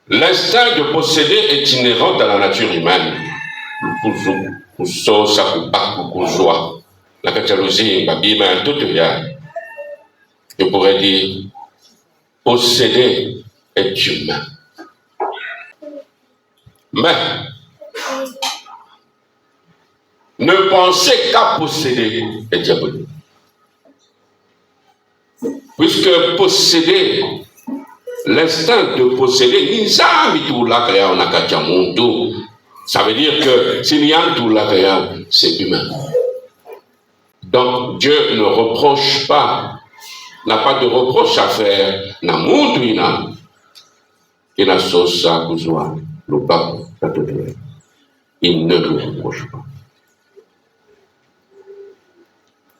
L'instinct de posséder est inhérent à la nature humaine. La jalousie, je pourrais dire, posséder est humain. Mais, ne penser qu'à posséder est diabolique. Puisque posséder, l'instinct de posséder, ça veut dire que s'il y a tout là, c'est humain. Donc Dieu ne reproche pas, n'a pas de reproche à faire. Il ne le reproche pas.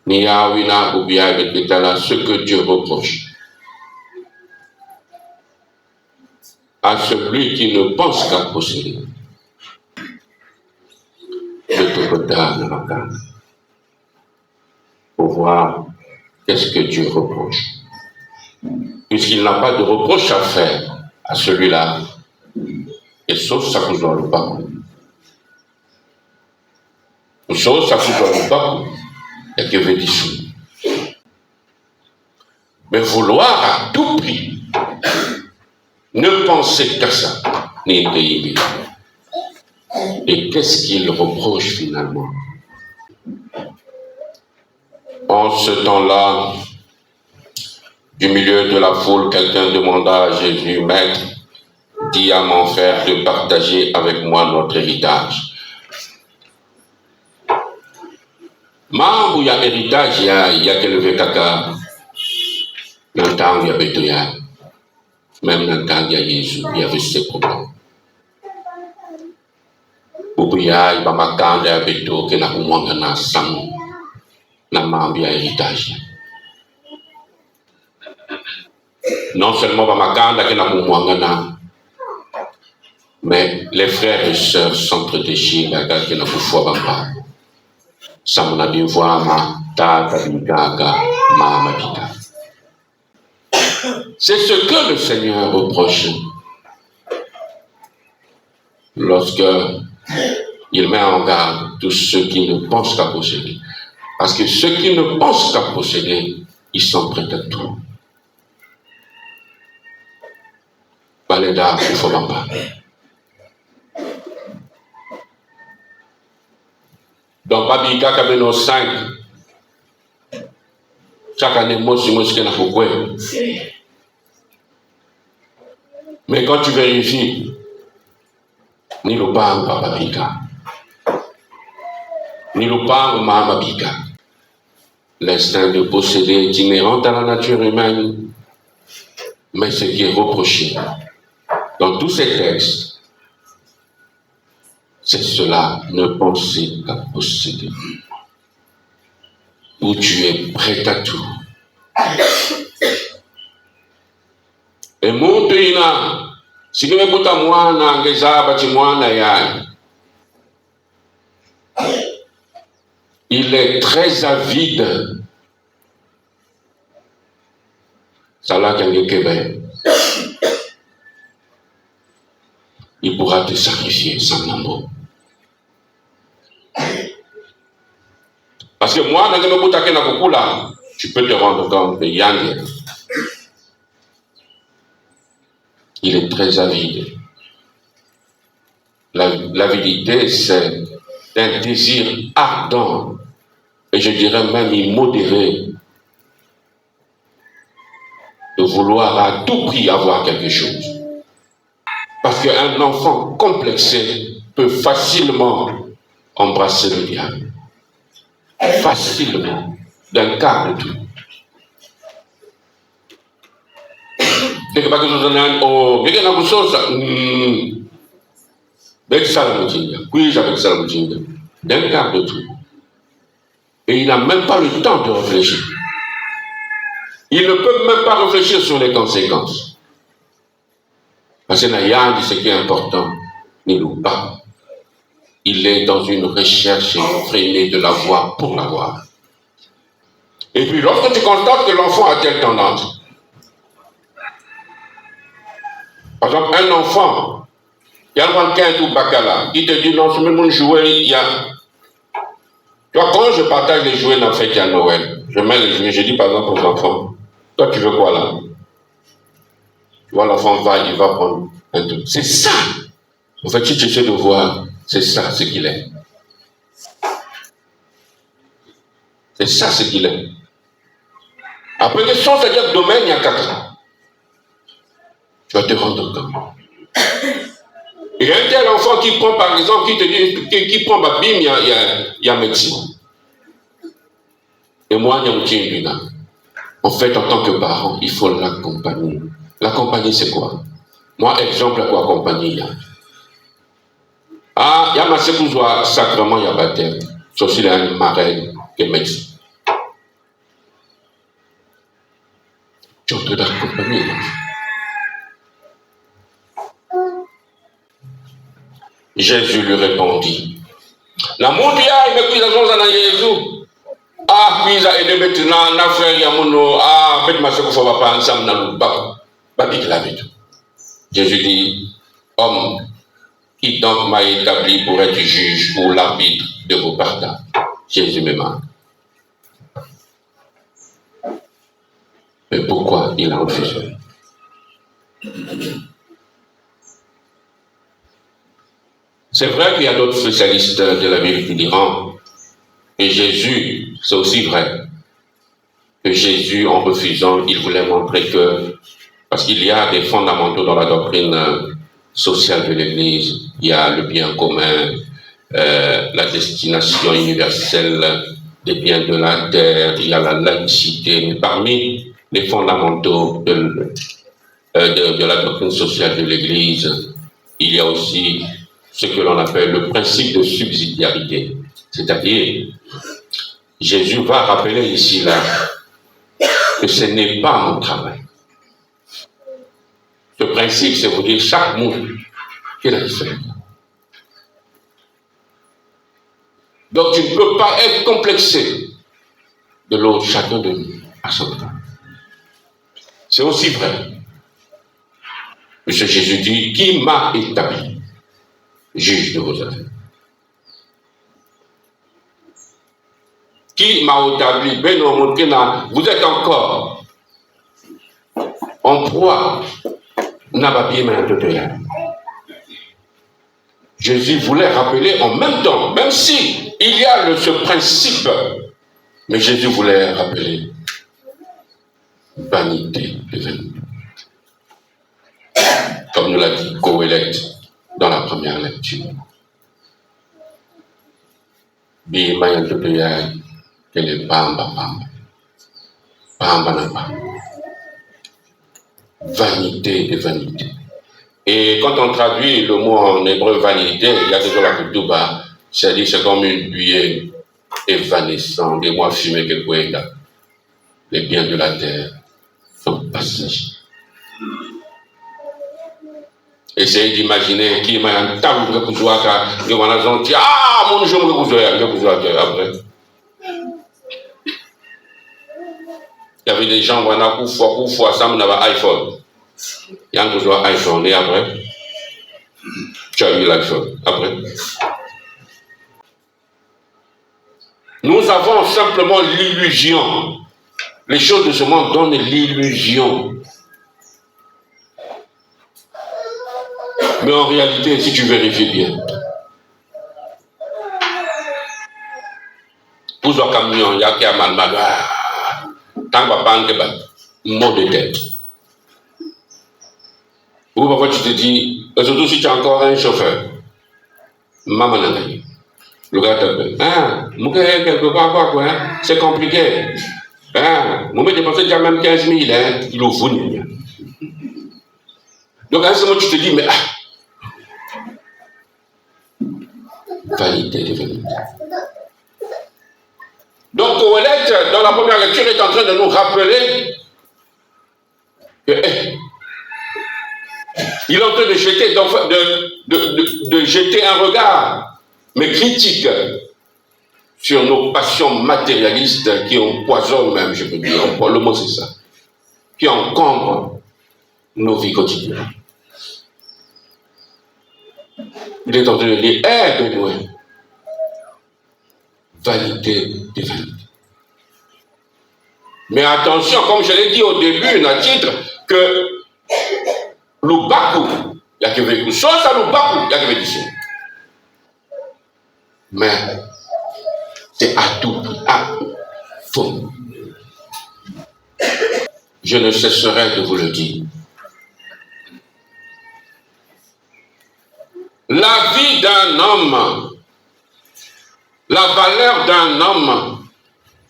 Ce que Dieu reproche à celui qui ne pense qu'à posséder. Je te regarde la carte pour voir qu'est-ce que Dieu reproche. Puisqu'il n'a pas de reproche à faire à celui-là, et sauf ça que je dois le pas. Sauf ça que je dois le pas. Et que veut dire ça? Mais vouloir à tout prix ne penser qu'à ça, ni payer. Et qu'est-ce qu'il reproche finalement? En ce temps-là, du milieu de la foule, quelqu'un demanda à Jésus, Maître, dis à mon frère de partager avec moi notre héritage. Mambo ya héritage ya keleve kaka nantang ya beto ya même nantang ya Jésus il y avait ces problèmes. Bubuya iba makanda ya beto ke na kumwanga na samu na mambo ya héritage. Non seulement ba makanda ke na kumwanga na, mais les frères et sœurs s'entredéchirent la gare ke na kufwa bamba. Samuna bivoa ma tata bigaga ma mabita. C'est ce que le Seigneur reproche lorsque il met en garde tous ceux qui ne pensent qu'à posséder. Parce que ceux qui ne pensent qu'à posséder, ils sont prêts à tout. Baleda, il faut en parler. Donc, Babika Kabeno 5, chaque année, moi, je suis là pour quoi. Mais quand tu vérifies, ni le pan Babika, ni le pan Mamabika, l'instinct de posséder est inhérent à la nature humaine, mais ce qui est reproché dans tous ces textes, c'est cela, ne penser qu'à posséder. Où tu es prêt à tout. Et mon pays-là, si nous mettons à moi, il est très avide. Ça là qu'il y a Québec. Il pourra te sacrifier sans amour. Parce que moi, dans le monde tu peux te rendre compte de Yang. Il est très avide. L'avidité, c'est un désir ardent, et je dirais même immodéré, de vouloir à tout prix avoir quelque chose. Parce qu'un enfant complexé peut facilement embrasser le diable. Facilement, d'un quart de tout. Dès que pas que nous donnons au bien à chose, avec ça la moitié, oui, avec ça la moitié, d'un quart de tout. Et il n'a même pas le temps de réfléchir. Il ne peut même pas réfléchir sur les conséquences. Parce que Nayan dit ce qui est important, ne loue pas. Il est dans une recherche effrénée de l'avoir pour l'avoir. Et puis lorsque tu constates que l'enfant a telle tendance, Par exemple, un enfant, il y a un quinte ou bacala, qui te dit non, c'est même mon jouet, il y a. Tu vois, quand je partage les jouets dans la fête à Noël, je mets les jouets, je dis par exemple aux enfants, toi tu veux quoi là? Tu vois, l'enfant va, il va prendre un truc. C'est ça. En fait, si tu essaies de voir, c'est ça ce qu'il est. C'est ça ce qu'il est. Après, question, c'est-à-dire domaine, il y a 4 ans. Tu vas te rendre compte. Il y a un tel enfant qui prend, par exemple, qui te dit, qui prend ma bim, il y a médecine. Et moi, il y a en fait, en tant que parent, il faut l'accompagner. L'accompagner, c'est quoi? Moi, exemple, à quoi accompagner? Ah, il y a ma sécouzoa, sacrement, il y a baptême. Sauf s'il y a une marraine qui est médecin. Tu es en train d'accompagner l'enfant. Jésus lui répondit. La mondia il me cuisa zonza na Jésus. Ah, cuisa et de maintenant, na frère yamuno, ah, bet ma seko fa pas ensemble na lubak. Babi la vie. Jésus dit, homme, qui donc m'a établi pour être juge ou l'arbitre de vos partages? Jésus me demande. Mais pourquoi il a refusé? C'est vrai qu'il y a d'autres spécialistes de la Bible qui diront que Jésus, c'est aussi vrai, que Jésus, en refusant, il voulait montrer que, parce qu'il y a des fondamentaux dans la doctrine sociale de l'Église, il y a le bien commun, la destination universelle des biens de la terre, il y a la laïcité, mais parmi les fondamentaux de la doctrine sociale de l'Église, il y a aussi ce que l'on appelle le principe de subsidiarité. C'est-à-dire, Jésus va rappeler ici là que ce n'est pas mon travail. Ce principe, c'est vous dire chaque mot qu'il a fait. Donc tu ne peux pas être complexé de l'autre, chacun de nous, à son temps. C'est aussi vrai. Monsieur Jésus dit, qui m'a établi juge de vos affaires? Qui m'a établi? Vous êtes encore en proie. Jésus voulait rappeler en même temps, même si il y a ce principe, mais Jésus voulait rappeler vanité de vanité. Comme nous l'a dit Coëlette dans la première lecture. Vanité de vanité. Et quand on traduit le mot en hébreu vanité, il y a toujours la kutuba, c'est-à-dire c'est comme une buée évanescente, des mois fumés que Kouéga. Les biens de la terre sont passagers. Essayez d'imaginer qui m'a un tabou de Kouzouaka, de Wanazanti, ah, mon jour de Kouzouaka, après. Il y avait des gens, on a Koufou, ça, on avait iPhone. Il y a un Kouzouaka iPhone, et après, tu as eu l'iPhone, après. Nous avons simplement l'illusion. Les choses de ce monde donnent l'illusion. Mais en réalité, si tu vérifies bien, pour ce camion, il y a qui a mal tant que banque, mot de tête. Ou parfois tu te dis, surtout si tu as encore un chauffeur, maman n'a pas. Le gars t'appelle, ah, quelque part, quoi, hein? C'est compliqué. Ah, moi, j'ai dépensé déjà même 15 000, hein? Il est au fond. Donc, à ce moment, tu te dis, mais ah, vanité de vanité. Donc, Coëlette, dans la première lecture, est en train de nous rappeler que, il est en train de jeter, de jeter un regard, mais critique, sur nos passions matérialistes qui empoisonnent même, je peux dire, le mot c'est ça, qui encombrent nos vies quotidiennes. Il est en train de dire, hé Benoît, vanité des vanités. Mais attention, comme je l'ai dit au début, dans le titre, que le bakou, il y a que vécu. Soit ça le bakou, il y a que vécu. Mais c'est à tout prix, à faux. Je ne cesserai de vous le dire. La vie d'un homme, la valeur d'un homme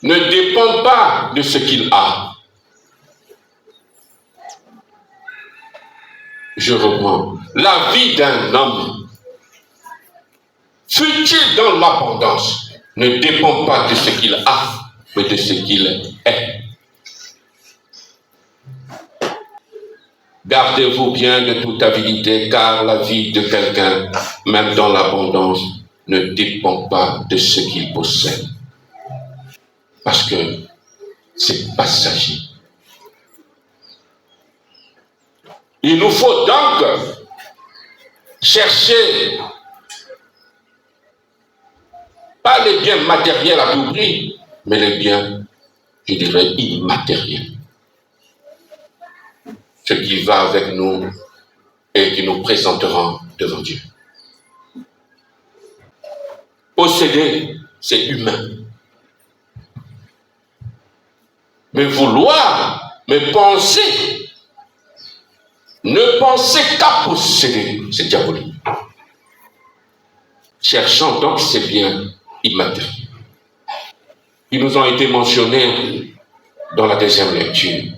ne dépend pas de ce qu'il a. Je reprends. La vie d'un homme, fut-il dans l'abondance, ne dépend pas de ce qu'il a, mais de ce qu'il est. Gardez-vous bien de toute avidité, car la vie de quelqu'un, même dans l'abondance, ne dépend pas de ce qu'il possède. Parce que c'est passager. Il nous faut donc chercher pas les biens matériels à tout prix, mais les biens, je dirais, immatériels. Ce qui va avec nous et qui nous présentera devant Dieu. Posséder, c'est humain. Mais vouloir, mais penser, ne penser qu'à posséder, c'est diabolique. Cherchons donc ces biens immatériels. Ils nous ont été mentionnés dans la deuxième lecture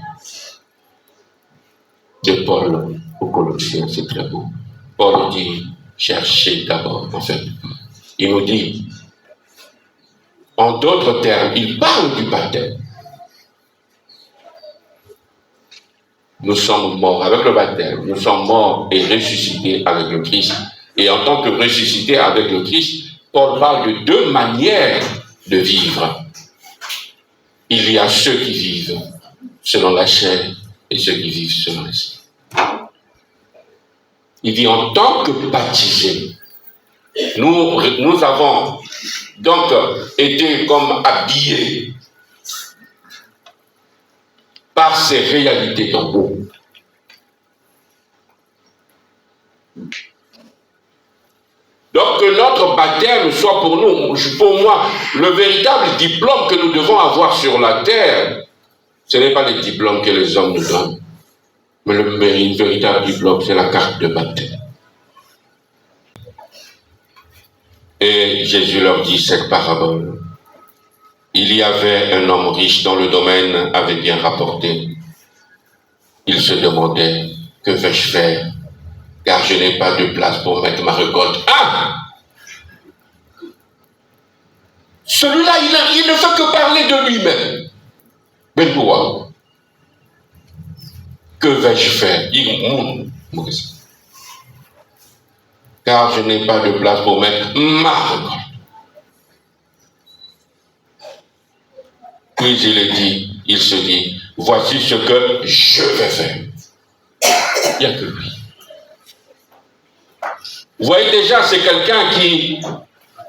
de Paul aux Colossiens, c'est très beau. Paul dit, cherchez d'abord, en fait. Il nous dit, en d'autres termes, il parle du baptême. Nous sommes morts avec le baptême, nous sommes morts et ressuscités avec le Christ. Et en tant que ressuscités avec le Christ, Paul parle de deux manières de vivre. Il y a ceux qui vivent selon la chair et ceux qui vivent selon l'esprit. Il dit en tant que baptisés, nous avons donc été comme habillés par ces réalités d'en haut. Donc que notre baptême soit pour nous, pour moi, le véritable diplôme que nous devons avoir sur la terre. Ce n'est pas les diplômes que les hommes nous donnent, mais le véritable diplôme, c'est la carte de baptême. Et Jésus leur dit cette parabole. Il y avait un homme riche dont le domaine avait bien rapporté. Il se demandait, que vais-je faire? Car je n'ai pas de place pour mettre ma récolte. Ah! Celui-là, il ne fait que parler de lui-même. Mais toi, que vais-je faire? Car je n'ai pas de place pour mettre ma récolte. Puis il se dit, voici ce que je vais faire. Il n'y a que lui. Vous voyez déjà, c'est quelqu'un qui,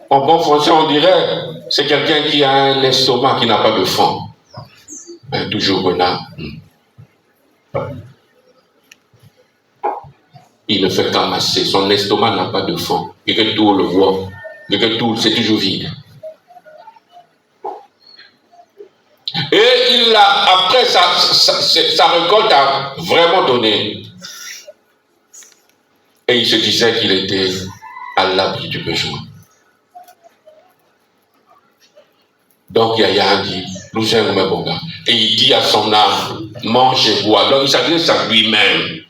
en bon français on dirait, c'est quelqu'un qui a un estomac qui n'a pas de fond. Ben, toujours renard. Il ne fait qu'amasser, son estomac n'a pas de fond. Et que tout le voit, et que tout, c'est toujours vide. Et il a, après sa récolte a vraiment donné. Et il se disait qu'il était à l'abri du besoin. Donc Yaya dit, nous allons mes bons gars. Et il dit à son âme, mange et bois. Donc il s'adresse à lui-même.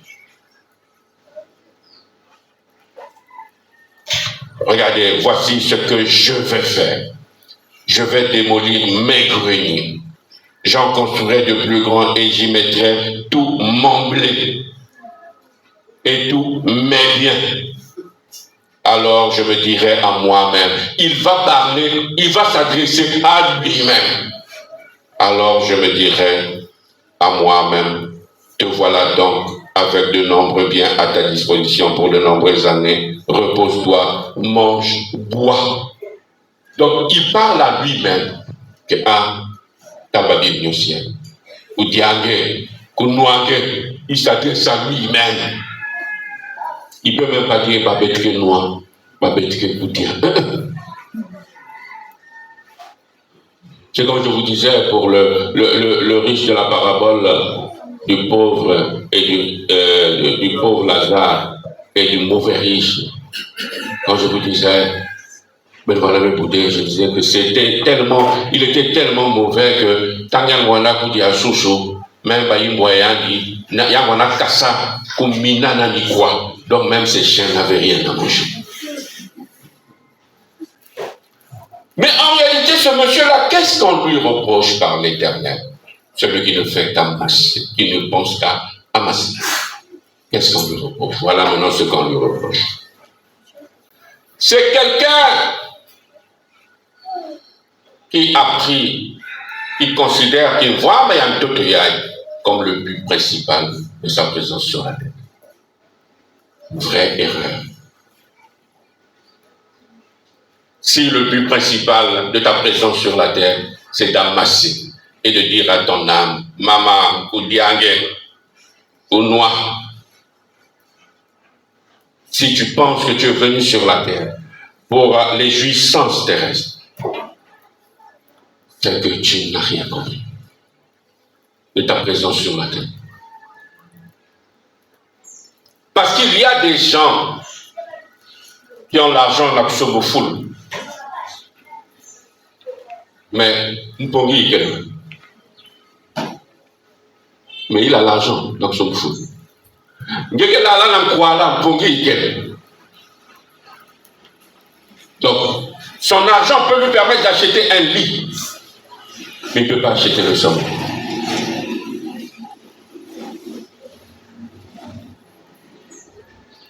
Regardez, voici ce que je vais faire. Je vais démolir mes greniers. J'en construirai de plus grands et j'y mettrai tout mon blé et tous mes biens. Alors je me dirai à moi-même, il va parler, il va s'adresser à lui-même. Alors je me dirai à moi-même, te voilà donc avec de nombreux biens à ta disposition pour de nombreuses années. Repose-toi, mange, bois. Donc, il parle à lui-même que Tababi Nyosien, ou Diangue, Kounouangue, il s'adresse à lui-même. Il ne peut même pas dire Babetke Noir, Babetke Koutia. C'est comme je vous disais pour le riche de la parabole du pauvre et du pauvre Lazare et du mauvais riche. Quand je vous disais, mais voilà le Bouddha, je disais que il était tellement mauvais que Tanyan Wana Koudi a Chouchou, même Bayi Moyandi, Yamwana Kassa, Koumina Nani quoi. Donc même ces chiens n'avaient rien à manger. Mais en réalité, ce monsieur-là, qu'est-ce qu'on lui reproche par l'Éternel? Celui qui ne fait qu'amasser, qui ne pense qu'à amasser. Qu'est-ce qu'on lui reproche? Voilà maintenant ce qu'on lui reproche. C'est quelqu'un qui a pris, qui considère qu'il voit Mayam Totoyai comme le but principal de sa présence sur la terre. Vraie erreur. Si le but principal de ta présence sur la terre, c'est d'amasser et de dire à ton âme, Maman, ou Diangue, ou Noir, si tu penses que tu es venu sur la terre pour les jouissances terrestres, c'est que tu n'as rien compris de ta présence sur la terre. Parce qu'il y a des gens qui ont l'argent l'absorbe full. Mais il a l'argent, donc son fou. Donc, son argent peut lui permettre d'acheter un lit, mais il ne peut pas acheter le sommeil.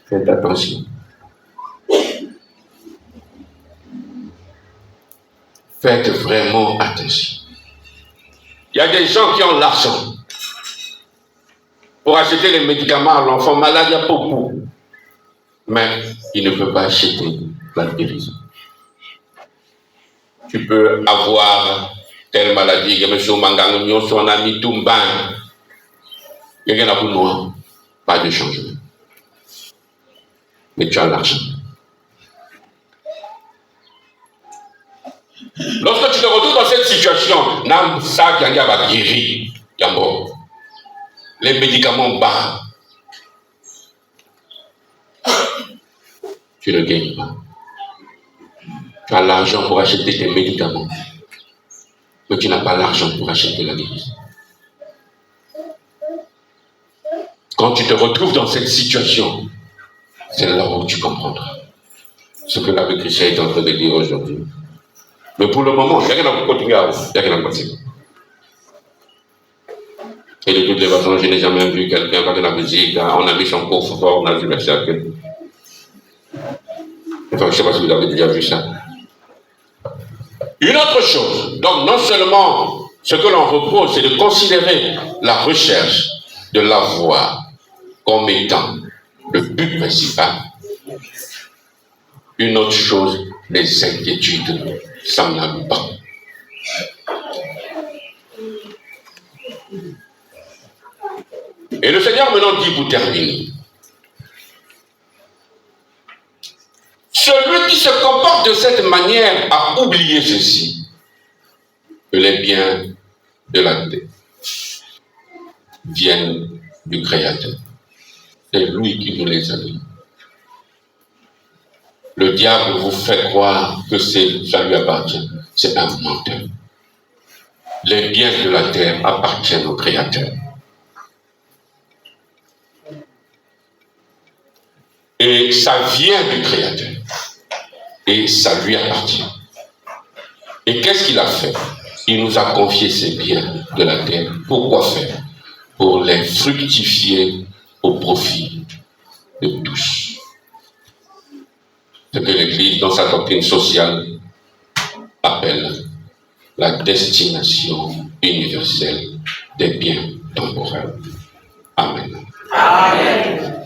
Faites attention. Faites vraiment attention. Il y a des gens qui ont l'argent pour acheter les médicaments à l'enfant malade, il y a beaucoup. Mais il ne peut pas acheter la guérison. Tu peux avoir telle maladie, il y a monsieur Mangango, son ami Toumban, il y a un noir, pas de changement. Mais tu as l'argent. Lorsque tu te retrouves dans cette situation, nam ça qui va guérir, les médicaments bas, tu ne gagnes pas. Tu as l'argent pour acheter tes médicaments, mais tu n'as pas l'argent pour acheter la guérison. Quand tu te retrouves dans cette situation, c'est là où tu comprendras ce que l'abbé Christian est en train de dire aujourd'hui. Mais pour le moment, il y a rien à continuer à faire. Il y a rien à continuer. Et de toutes les façons, je n'ai jamais vu quelqu'un faire de la musique. On a mis son coffre fort, on a vu merci à quelqu'un. Enfin, je ne sais pas si vous avez déjà vu ça. Une autre chose, donc non seulement ce que l'on repose, c'est de considérer la recherche de l'avoir comme étant le but principal. Une autre chose, les inquiétudes, ça n'aime pas. Et le Seigneur maintenant dit pour terminer, celui qui se comporte de cette manière a oublié ceci, que les biens de la terre viennent du Créateur. C'est lui qui nous les a donnés. Le diable vous fait croire que ça lui appartient. C'est un menteur. Les biens de la terre appartiennent au Créateur. Et ça vient du Créateur. Et ça lui appartient. Et qu'est-ce qu'il a fait? Il nous a confié ces biens de la terre. Pourquoi faire? Pour les fructifier au profit de tous. Ce que l'Église, dans sa doctrine sociale, appelle la destination universelle des biens temporels. Amen. Amen.